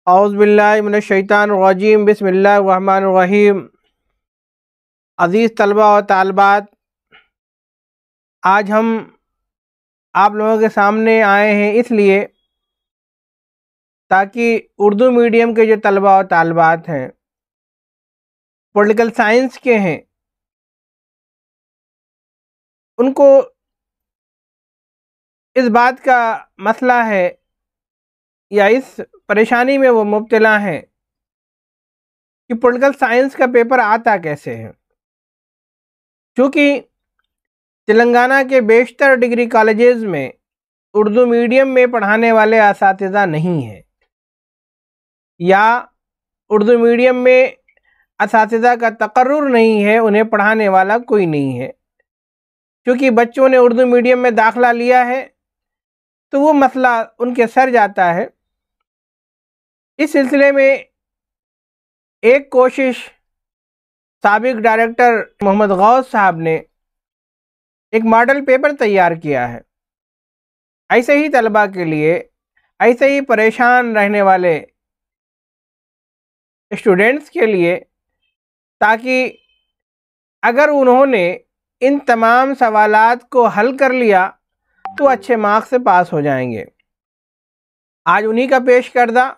اعوذ باللہ من الشیطان الرجیم بسم اللہ الرحمن الرحیم۔ عزیز طلبہ و طالبات، آج ہم آپ لوگوں کے سامنے آئے ہیں اس لیے تاکہ اردو میڈیم کے جو طلبہ و طالبات ہیں، پولیٹیکل سائنس کے ہیں، ان کو اس بات کا مسئلہ ہے یا اس پریشانی میں وہ مبتلا ہیں کہ پولیٹیکل سائنس کا پیپر آتا کیسے ہے، چونکہ تلنگانہ کے بیشتر ڈگری کالجز میں اردو میڈیم میں پڑھانے والے اساتذہ نہیں ہیں، یا اردو میڈیم میں اساتذہ کا تقرر نہیں ہے، انہیں پڑھانے والا کوئی نہیں ہے۔ کیونکہ بچوں نے اردو میڈیم میں داخلہ لیا ہے تو وہ مسئلہ ان کے سر جاتا ہے۔ اس سلسلے میں ایک کوشش سابق ڈائریکٹر محمد غوث صاحب نے ایک ماڈل پیپر تیار کیا ہے، ایسے ہی طلبہ کے لیے، ایسے ہی پریشان رہنے والے اسٹوڈنٹس کے لیے، تاکہ اگر انہوں نے ان تمام سوالات کو حل کر لیا تو اچھے مارکس سے پاس ہو جائیں گے۔ آج انہی کا پیش کردہ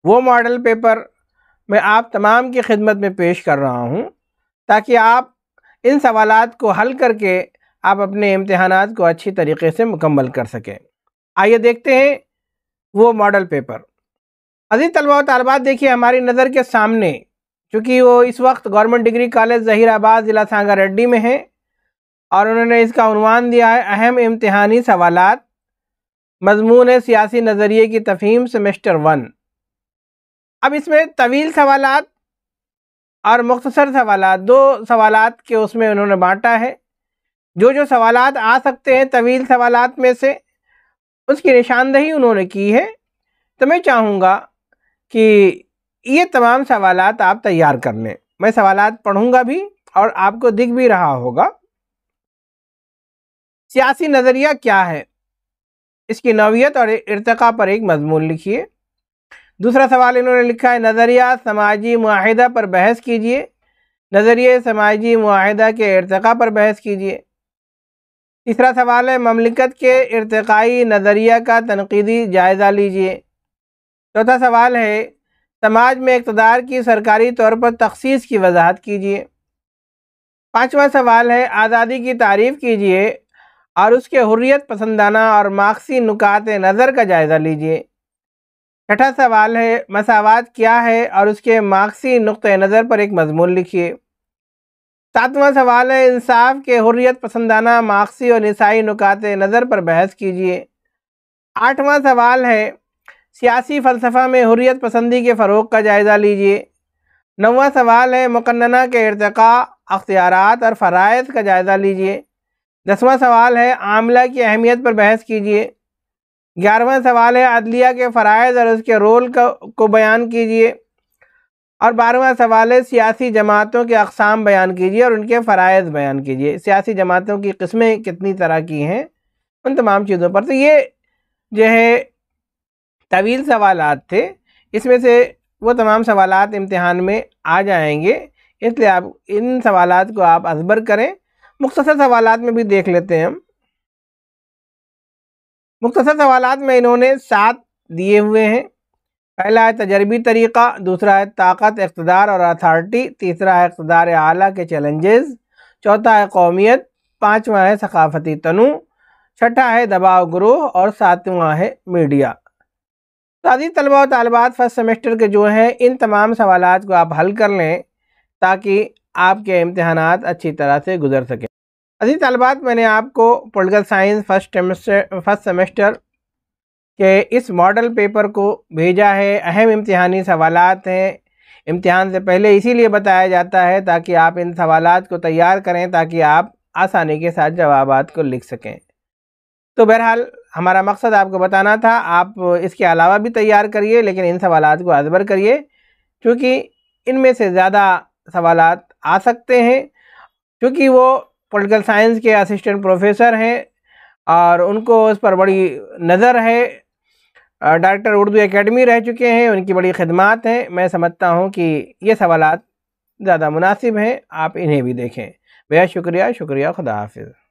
وہ ماڈل پیپر میں آپ تمام کی خدمت میں پیش کر رہا ہوں، تاکہ آپ ان سوالات کو حل کر کے آپ اپنے امتحانات کو اچھی طریقے سے مکمل کر سکیں۔ آئیے دیکھتے ہیں وہ ماڈل پیپر۔ عزیز طلبہ و طالبات، دیکھیے ہماری نظر کے سامنے، چونکہ وہ اس وقت گورنمنٹ ڈگری کالج ظہیر آباد ضلع سانگا ریڈی میں ہیں، اور انہوں نے اس کا عنوان دیا ہے اہم امتحانی سوالات، مضمون سیاسی نظریے کی تفہیم سیمسٹر 1۔ اب اس میں طویل سوالات اور مختصر سوالات، دو سوالات کے اس میں انہوں نے بانٹا ہے۔ جو سوالات آ سکتے ہیں طویل سوالات میں سے، اس کی نشاندہی انہوں نے کی ہے۔ تو میں چاہوں گا کہ یہ تمام سوالات آپ تیار کر لیں۔ میں سوالات پڑھوں گا بھی اور آپ کو دکھ بھی رہا ہوگا۔ سیاسی نظریہ کیا ہے، اس کی نوعیت اور ارتقاء پر ایک مضمون لکھیے۔ دوسرا سوال انہوں نے لکھا ہے نظریہ سماجی معاہدہ پر بحث کیجیے، نظریہ سماجی معاہدہ کے ارتقاء پر بحث کیجیے۔ تیسرا سوال ہے مملکت کے ارتقائی نظریہ کا تنقیدی جائزہ لیجیے۔ چوتھا سوال ہے سماج میں اقتدار کی سرکاری طور پر تخصیص کی وضاحت کیجیے۔ پانچواں سوال ہے آزادی کی تعریف کیجیے اور اس کے حریت پسندانہ اور مارکسی نقاط نظر کا جائزہ لیجیے۔ چھٹا سوال ہے مساوات کیا ہے اور اس کے مارکسی نقطہ نظر پر ایک مضمون لکھیے۔ ساتواں سوال ہے انصاف کے حریت پسندانہ مارکسی اور نسائی نقاط نظر پر بحث کیجیے۔ آٹھواں سوال ہے سیاسی فلسفہ میں حریت پسندی کے فروغ کا جائزہ لیجیے۔ نواں سوال ہے مقننہ کے ارتقاء، اختیارات اور فرائض کا جائزہ لیجیے۔ 10واں سوال ہے عاملہ کی اہمیت پر بحث کیجیے۔ 11واں سوال ہے عدلیہ کے فرائض اور اس کے رول کو بیان کیجیے۔ اور 12واں سوال ہے سیاسی جماعتوں کے اقسام بیان کیجیے اور ان کے فرائض بیان کیجیے۔ سیاسی جماعتوں کی قسمیں کتنی طرح کی ہیں، ان تمام چیزوں پر۔ تو یہ جو ہے طویل سوالات تھے، اس میں سے وہ تمام سوالات امتحان میں آ جائیں گے، اس لیے آپ ان سوالات کو آپ ازبر کریں۔ مختصر سوالات میں بھی دیکھ لیتے ہیں ہم۔ مختصر سوالات میں انہوں نے 7 دیے ہوئے ہیں۔ پہلا ہے تجربی طریقہ، دوسرا ہے طاقت، اقتدار اور اتھارٹی، تیسرا ہے اقتدار اعلیٰ کے چیلنجز، چوتھا ہے قومیت، پانچواں ہے ثقافتی تنوع، چھٹا ہے دباؤ گروہ اور ساتواں ہے میڈیا۔ تو عزیز طلبہ و طالبات، فرسٹ سیمسٹر کے جو ہیں ان تمام سوالات کو آپ حل کر لیں تاکہ آپ کے امتحانات اچھی طرح سے گزر سکیں۔ عزیز طالبات، میں نے آپ کو پولیٹیکل سائنس فرسٹ سیمسٹر کے اس ماڈل پیپر کو بھیجا ہے۔ اہم امتحانی سوالات ہیں، امتحان سے پہلے اسی لیے بتایا جاتا ہے تاکہ آپ ان سوالات کو تیار کریں، تاکہ آپ آسانی کے ساتھ جوابات کو لکھ سکیں۔ تو بہرحال ہمارا مقصد آپ کو بتانا تھا، آپ اس کے علاوہ بھی تیار کریے، لیکن ان سوالات کو ازبر کریے، کیونکہ ان میں سے زیادہ سوالات آ سکتے ہیں، کیونکہ وہ پولیٹیکل سائنس کے اسسٹنٹ پروفیسر ہیں اور ان کو اس پر بڑی نظر ہے۔ ڈائریکٹر اردو اکیڈمی رہ چکے ہیں، ان کی بڑی خدمات ہیں. میں سمجھتا ہوں کہ یہ سوالات زیادہ مناسب ہیں، آپ انہیں بھی دیکھیں. بہت شکریہ. خدا حافظ.